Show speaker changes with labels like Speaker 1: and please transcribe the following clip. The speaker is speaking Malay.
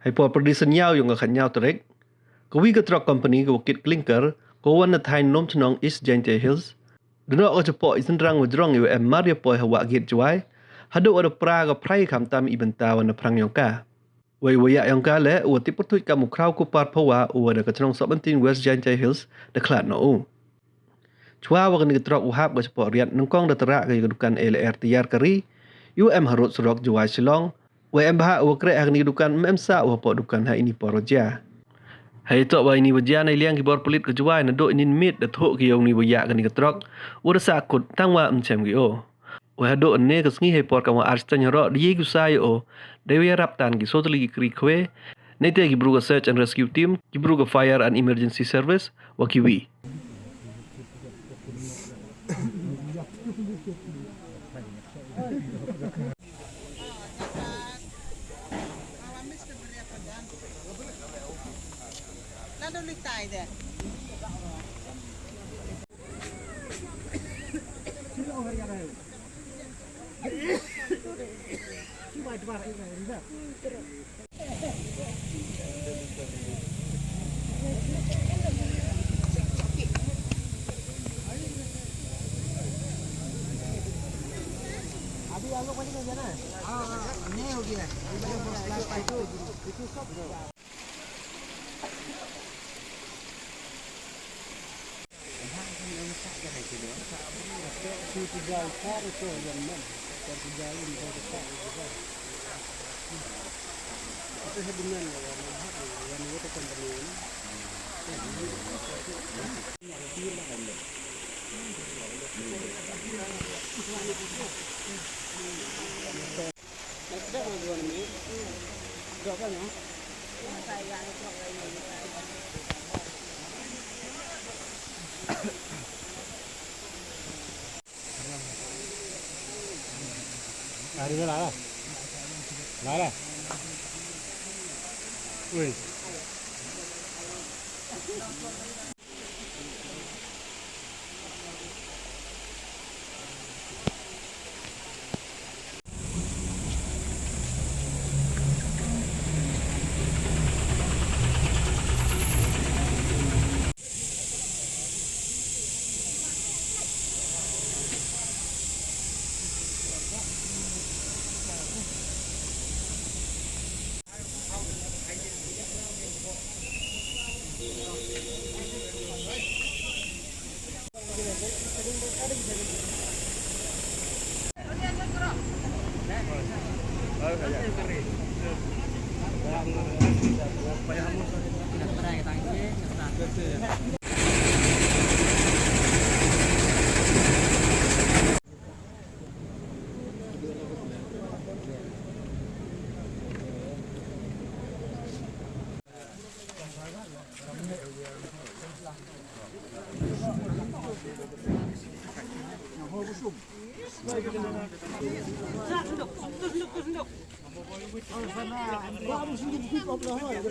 Speaker 1: Hay por produsen yau yung akan yau terek. Kawi ke truck company ke wakit klinker, kawan na thay nom tenong East Giant Hills. Deno ko cepo synrang wajrong yu Mario po Wahgate Jowai. Hadu ada praga prai kam tam ibentawan na prang yung ka. Wai waya yang ka le u tiputut kamu kraw ku par pawa u ada ke tenong 17 West Giant Hills deklat no u. Chua wa ke truck uhap ke cepo riat nengkong da terak ke dukan LR tiar kari. Harut surok Jowai Silong. Wai bah u kre ni dukan memsa u po dukan ha ini poroja. Hai tok wa ini wajah na liang kibor pelit ke Jowai na do ini mit da thok ki yong ni waya ke ni ke trok u da sakut tang wa mchem ki o wa do ne ke sngi hai por ka wa arstan ro di ku sai o de wi rap tan ki sotli ki kri khwe ne te ki bru search and rescue team ki bru fire and emergency service wa ki wi
Speaker 2: Nado litay de. अभी आप लोग बनी है ना? हाँ नहीं हो गया itu सब Đi ra lại này. Ui.